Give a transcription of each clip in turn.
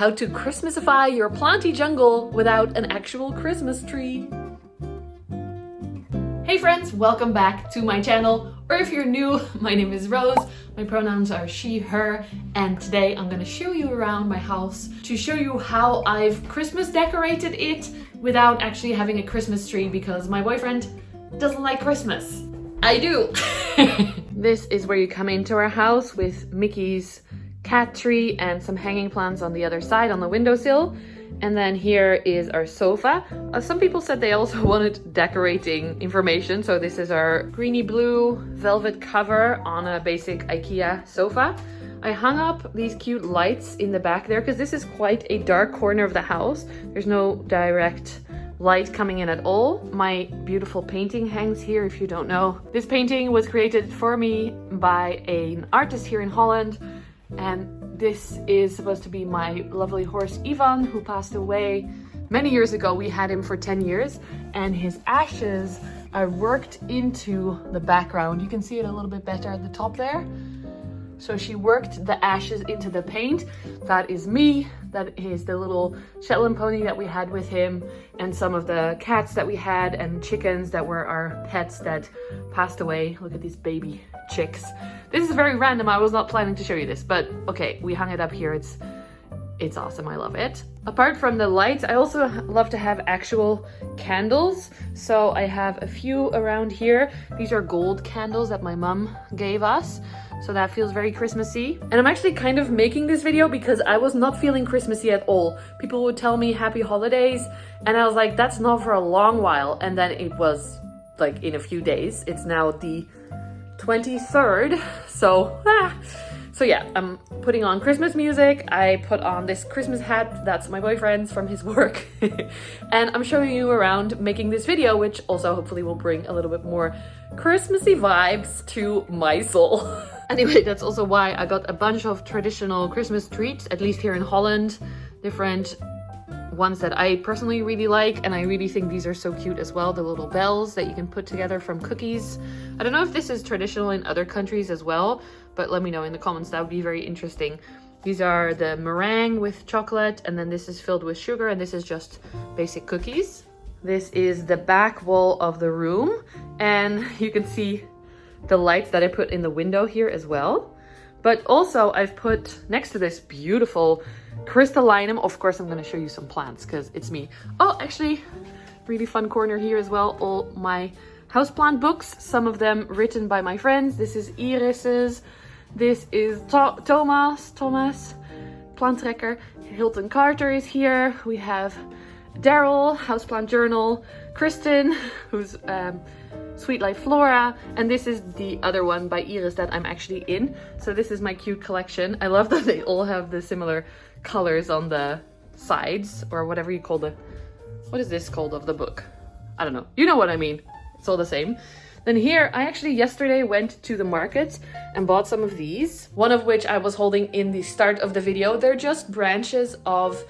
how to Christmasify your planty jungle without an actual Christmas tree. Hey friends, welcome back to my channel, or if you're new, my name is Rose, my pronouns are she, her, and today I'm gonna show you around my house to show you how I've Christmas decorated it without actually having a Christmas tree because my boyfriend doesn't like Christmas. I do. This is where you come into our house with Mickey's cat tree and some hanging plants on the other side on the windowsill. And then here is our sofa. Some people said they also wanted decorating information. So this is our greeny blue velvet cover on a basic IKEA sofa. I hung up these cute lights in the back there because this is quite a dark corner of the house. There's no direct light coming in at all. My beautiful painting hangs here if you don't know. This painting was created for me by an artist here in Holland. And this is supposed to be my lovely horse Ivan, who passed away many years ago. We had him for 10 years and his ashes are worked into the background. You can see it a little bit better at the top there. So she worked the ashes into the paint. That is me. That is the little Shetland pony that we had with him and some of the cats that we had and chickens that were our pets that passed away. Look at these baby chicks. This is very random. I was not planning to show you this, but okay, we hung it up here. It's awesome. I love it. Apart from the lights, I also love to have actual candles. So I have a few around here. These are gold candles that my mom gave us. So that feels very Christmassy. And I'm actually kind of making this video because I was not feeling Christmassy at all. People would tell me happy holidays and I was like, that's not for a long while. And then it was like in a few days. It's now the 23rd. So yeah, I'm putting on Christmas music. I put on this Christmas hat. That's my boyfriend's from his work. And I'm showing you around making this video, which also hopefully will bring a little bit more Christmassy vibes to my soul. Anyway, that's also why I got a bunch of traditional Christmas treats, at least here in Holland. Different ones that I personally really like, and I really think these are so cute as well. The little bells that you can put together from cookies. I don't know if this is traditional in other countries as well, but let me know in the comments. That would be very interesting. These are the meringue with chocolate, and then this is filled with sugar, and this is just basic cookies. This is the back wall of the room, and you can see the lights that I put in the window here as well. But also I've put next to this beautiful crystallinum. Of course, I'm going to show you some plants because it's me. Oh, actually, really fun corner here as well. All my houseplant books, some of them written by my friends. This is Iris's. This is Thomas, Planttrekker. Hilton Carter is here. We have Daryl, Houseplant Journal. Kristen, who's Sweet Life Flora, and this is the other one by Iris that I'm actually in. So this is my cute collection. I love that they all have the similar colors on the sides, or whatever you call the, what is this called of the book? I don't know. You know what I mean. It's all the same. Then here, I actually yesterday went to the market and bought some of these, one of which I was holding in the start of the video. They're just branches of,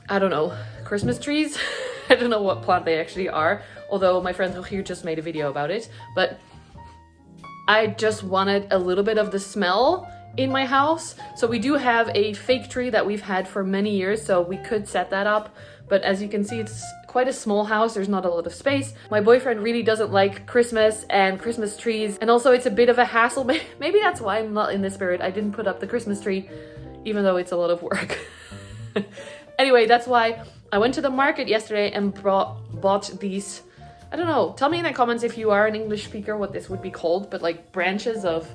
I don't know, Christmas trees. I don't know what plant they actually are, although my friend Roos just made a video about it. But I just wanted a little bit of the smell in my house. So we do have a fake tree that we've had for many years, so we could set that up. But as you can see, it's quite a small house. There's not a lot of space. My boyfriend really doesn't like Christmas and Christmas trees. And also it's a bit of a hassle. Maybe that's why I'm not in the spirit. I didn't put up the Christmas tree, even though it's a lot of work. Anyway, that's why I went to the market yesterday and bought these, I don't know, tell me in the comments if you are an English speaker what this would be called, but like branches of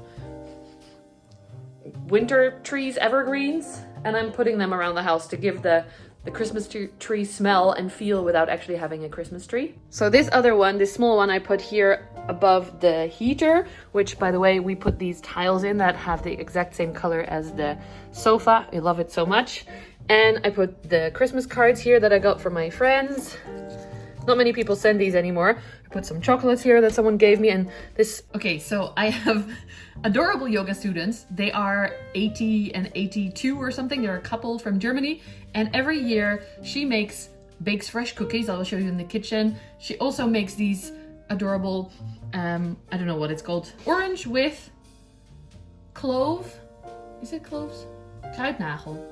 winter trees, evergreens, and I'm putting them around the house to give the Christmas tree smell and feel without actually having a Christmas tree. So this other one, this small one, I put here above the heater, which by the way, we put these tiles in that have the exact same color as the sofa. I love it so much. And I put the Christmas cards here that I got from my friends. Not many people send these anymore. I put some chocolates here that someone gave me, and this, okay, so I have adorable yoga students. They are 80 and 82 or something. They're a couple from Germany, and every year she bakes fresh cookies. I'll show you in the kitchen. She also makes these adorable, I don't know what it's called, orange with clove. Is it cloves? Kruidnagel.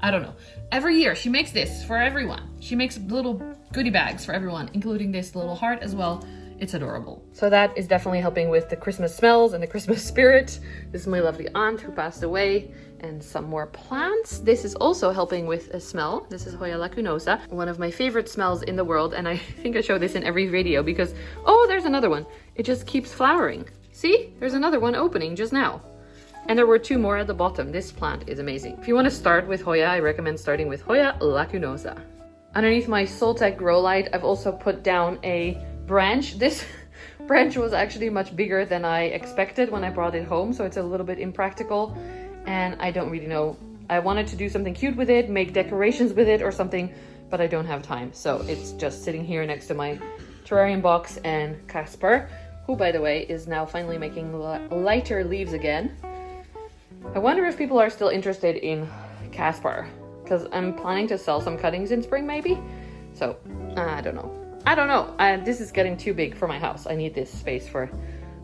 I don't know. Every year she makes this for everyone. She makes little goodie bags for everyone, including this little heart as well. It's adorable. So that is definitely helping with the Christmas smells and the Christmas spirit. This is my lovely aunt who passed away, and some more plants. This is also helping with a smell. This is Hoya Lakinosa, one of my favorite smells in the world. And I think I show this in every video because, oh, there's another one. It just keeps flowering. See, there's another one opening just now. And there were 2 more at the bottom. This plant is amazing. If you want to start with Hoya, I recommend starting with Hoya Lakinosa. Underneath my Soltec grow light, I've also put down a branch. This branch was actually much bigger than I expected when I brought it home, so it's a little bit impractical, and I don't really know. I wanted to do something cute with it, make decorations with it or something, but I don't have time. So it's just sitting here next to my terrarium box, and Casper, who by the way is now finally making lighter leaves again. I wonder if people are still interested in Casper, because I'm planning to sell some cuttings in spring maybe. So I don't know. This is getting too big for my house. I need this space for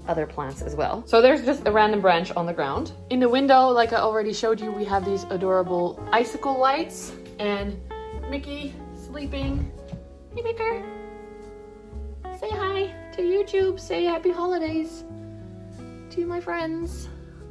other plants as well. So there's just a random branch on the ground. In the window, like I already showed you, we have these adorable icicle lights and Mickey sleeping. Hey, Micker. Say hi to YouTube. Say happy holidays to my friends.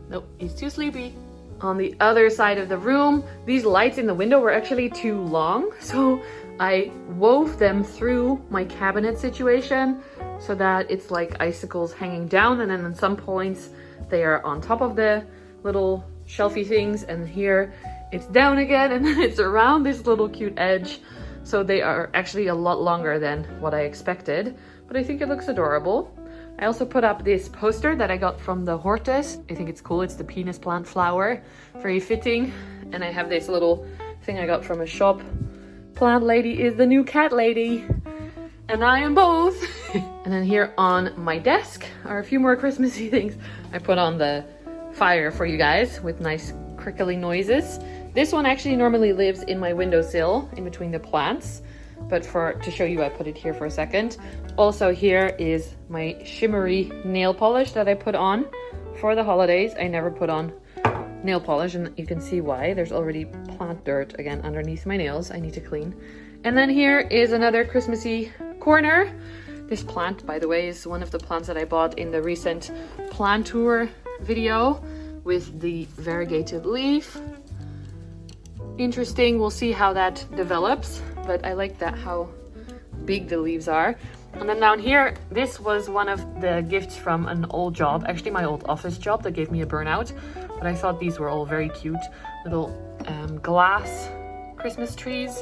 Nope, he's too sleepy. On the other side of the room, these lights in the window were actually too long, so I wove them through my cabinet situation so that it's like icicles hanging down, and then at some points they are on top of the little shelfy things, and here it's down again, and then it's around this little cute edge. So they are actually a lot longer than what I expected, but I think it looks adorable. I also put up this poster that I got from the Hortus. I think it's cool. It's the penis plant flower, very fitting. And I have this little thing I got from a shop. Plant lady is the new cat lady, and I am both. And then here on my desk are a few more Christmassy things. I put on the fire for you guys with nice crickly noises. This one actually normally lives in my windowsill in between the plants, but to show you, I put it here for a second. Also here is my shimmery nail polish that I put on for the holidays. I never put on nail polish, and you can see why. There's already plant dirt again underneath my nails. I need to clean. And then here is another Christmassy corner. This plant, by the way, is one of the plants that I bought in the recent plant tour video with the variegated leaf. Interesting, we'll see how that develops, but I like that how big the leaves are. And then down here, this was one of the gifts from an old job, actually my old office job that gave me a burnout, but I thought these were all very cute, little glass Christmas trees.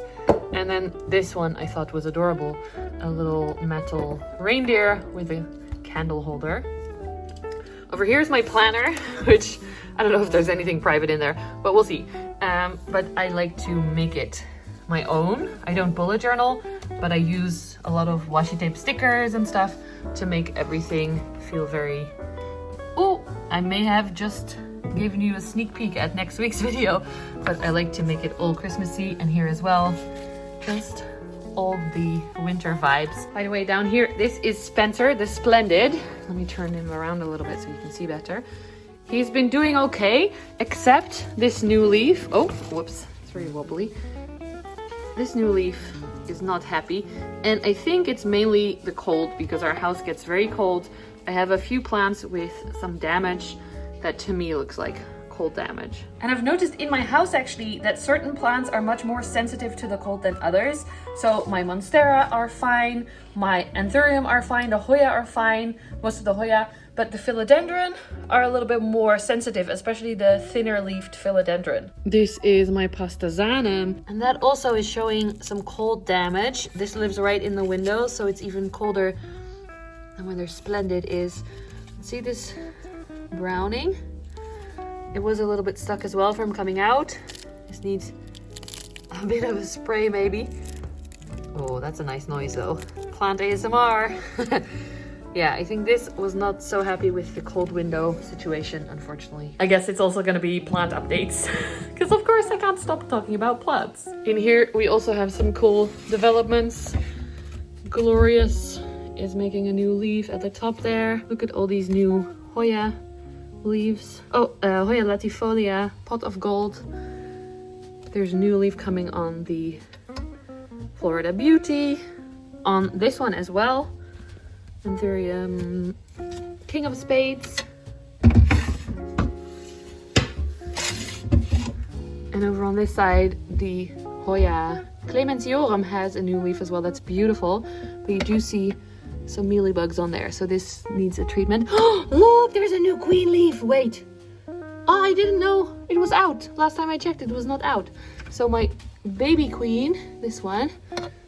And then this one I thought was adorable, a little metal reindeer with a candle holder. Over here is my planner, which I don't know if there's anything private in there, but we'll see. But I like to make it my own. I don't bullet journal, but I use a lot of washi tape stickers and stuff to make everything feel very... Oh, I may have just given you a sneak peek at next week's video, but I like to make it all Christmassy, and here as well, just all the winter vibes. By the way, down here, this is Spencer, the Splendid. Let me turn him around a little bit so you can see better. He's been doing okay, except this new leaf. Oh, whoops, it's very wobbly. This new leaf is not happy, and I think it's mainly the cold because our house gets very cold. I have a few plants with some damage that to me looks like cold damage. And I've noticed in my house actually that certain plants are much more sensitive to the cold than others. So my Monstera are fine, my Anthurium are fine, the Hoya are fine, most of the Hoya, but the philodendron are a little bit more sensitive, especially the thinner leafed philodendron. This is my Pastazanum, and that also is showing some cold damage. This lives right in the window, so it's even colder than when their Splendid is. See this browning? It was a little bit stuck as well from coming out. This needs a bit of a spray maybe. Oh, that's a nice noise though. Plant ASMR. Yeah, I think this was not so happy with the cold window situation, unfortunately. I guess it's also gonna be plant updates, because of course I can't stop talking about plants. In here, we also have some cool developments. Glorious is making a new leaf at the top there. Look at all these new Hoya leaves. Oh, Hoya latifolia, pot of gold. There's a new leaf coming on the Florida Beauty, on this one as well, and the King of Spades, and over on this side the Hoya Lakinosa has a new leaf as well. That's beautiful, but you do see some mealybugs on there, so this needs a treatment. Oh, look, there's a new queen leaf. Wait, oh, I didn't know it was out. Last time I checked, it was not out. So my baby queen, this one,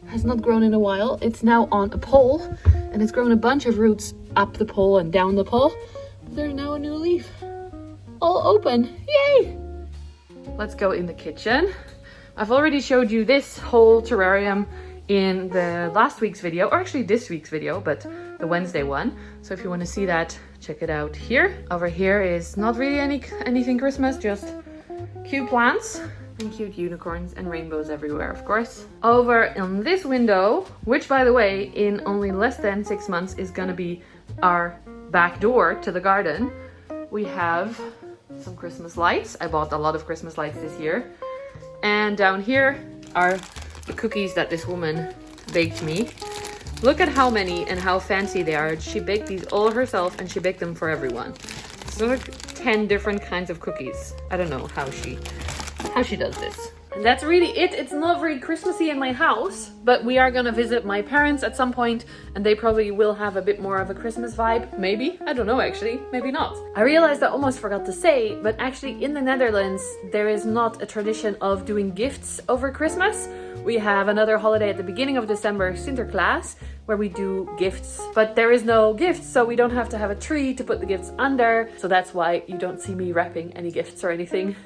has not grown in a while. It's now on a pole, and it's grown a bunch of roots up the pole and down the pole. There's now a new leaf, all open. Yay! Let's go in the kitchen. I've already showed you this whole terrarium in the last week's video, or actually this week's video, but the Wednesday one. So if you want to see that, check it out here. Over here is not really anything Christmas, just cute plants and cute unicorns and rainbows everywhere, of course. Over in this window, which by the way, in only less than 6 months is gonna be our back door to the garden, we have some Christmas lights. I bought a lot of Christmas lights this year. And down here are the cookies that this woman baked me. Look at how many and how fancy they are. She baked these all herself, and she baked them for everyone. So like 10 different kinds of cookies. I don't know how she does this. And that's really it. It's not very Christmassy in my house, but we are gonna visit my parents at some point, and they probably will have a bit more of a Christmas vibe. Maybe, I don't know actually, maybe not. I realized I almost forgot to say, but actually in the Netherlands, there is not a tradition of doing gifts over Christmas. We have another holiday at the beginning of December, Sinterklaas, where we do gifts, but there is no gifts, so we don't have to have a tree to put the gifts under. So that's why you don't see me wrapping any gifts or anything.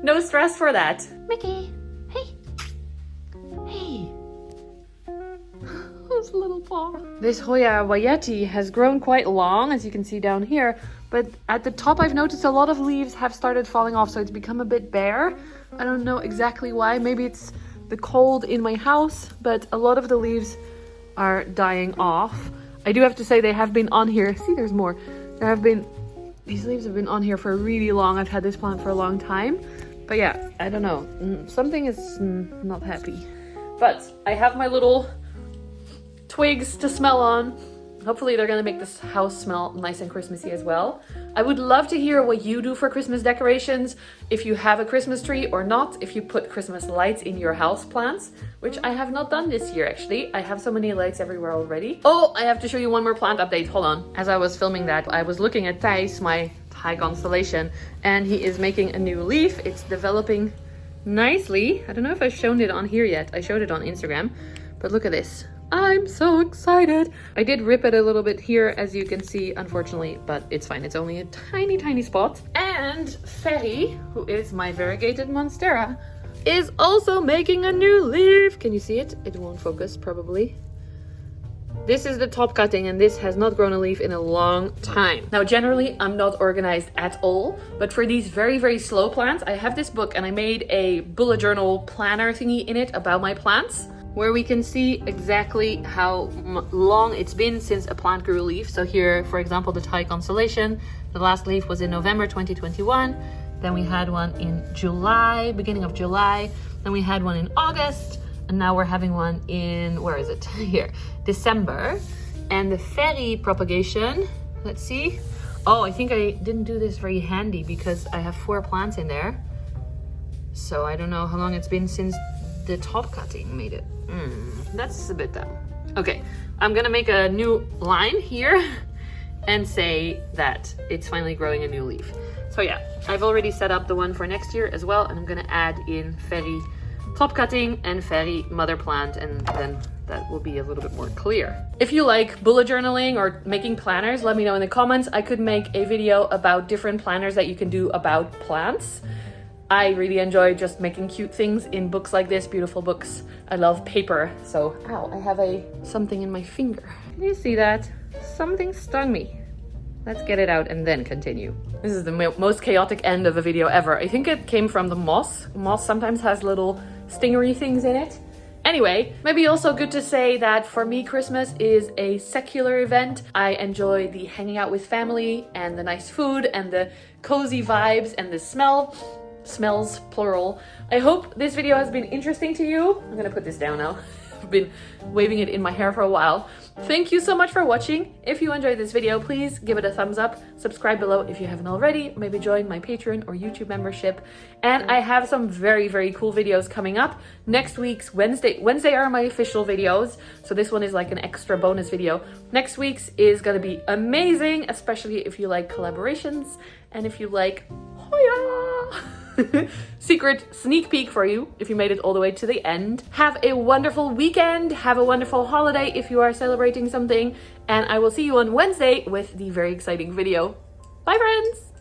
No stress for that. Mickey, hey. Hey. His little paw. This Hoya Lakinosa has grown quite long, as you can see down here, but at the top I've noticed a lot of leaves have started falling off, so it's become a bit bare. I don't know exactly why. Maybe it's the cold in my house, but a lot of the leaves are dying off. I do have to say they have been on here. See, there's more. These leaves have been on here for really long. I've had this plant for a long time. But yeah, I don't know. Something is not happy. But I have my little twigs to smell on. Hopefully they're gonna make this house smell nice and Christmassy as well. I would love to hear what you do for Christmas decorations, if you have a Christmas tree or not, if you put Christmas lights in your house plants, which I have not done this year actually. I have so many lights everywhere already. Oh, I have to show you one more plant update, hold on. As I was filming that, I was looking at Thijs, my Thai constellation, and he is making a new leaf. It's developing nicely. I don't know if I've shown it on here yet. I showed it on Instagram, but look at this. I'm so excited. I did rip it a little bit here, as you can see, unfortunately, but it's fine. It's only a tiny, tiny spot. And Ferry, who is my variegated monstera, is also making a new leaf. Can you see it? It won't focus, probably. This is the top cutting, and this has not grown a leaf in a long time. Now, generally, I'm not organized at all, but for these very, very slow plants, I have this book, and I made a bullet journal planner thingy in it about my plants, where we can see exactly how long it's been since a plant grew a leaf. So here, for example, the Thai constellation, the last leaf was in November 2021. Then we had one in July, beginning of July. Then we had one in August. And now we're having one in, where is it? Here, December. And the Ferry propagation, let's see. Oh, I think I didn't do this very handy because I have 4 plants in there. So I don't know how long it's been since the top cutting made it. That's a bit dumb. Okay, I'm gonna make a new line here and say that it's finally growing a new leaf. So yeah, I've already set up the one for next year as well, and I'm gonna add in Ferry top cutting and Ferry mother plant, and then that will be a little bit more clear. If you like bullet journaling or making planners, let me know in the comments. I could make a video about different planners that you can do about plants. I really enjoy just making cute things in books like this, beautiful books. I love paper. So, ow, I have something in my finger. Can you see that? Something stung me. Let's get it out and then continue. This is the most chaotic end of a video ever. I think it came from the moss. Moss sometimes has little stingery things in it. Anyway, maybe also good to say that for me, Christmas is a secular event. I enjoy the hanging out with family and the nice food and the cozy vibes and the smell. smells plural. I hope this video has been interesting to you. I'm gonna put this down now. I've been waving it in my hair for a while. Thank you so much for watching. If you enjoyed this video, please give it a thumbs up. Subscribe below if you haven't already. Maybe join my Patreon or YouTube membership. And I have some very, very cool videos coming up. Next week's Wednesday are my official videos. So this one is like an extra bonus video. Next week's is gonna be amazing, especially if you like collaborations and if you like Hoya. Secret sneak peek for you if you made it all the way to the end. Have a wonderful weekend. Have a wonderful holiday if you are celebrating something. And I will see you on Wednesday with the very exciting video. Bye, friends.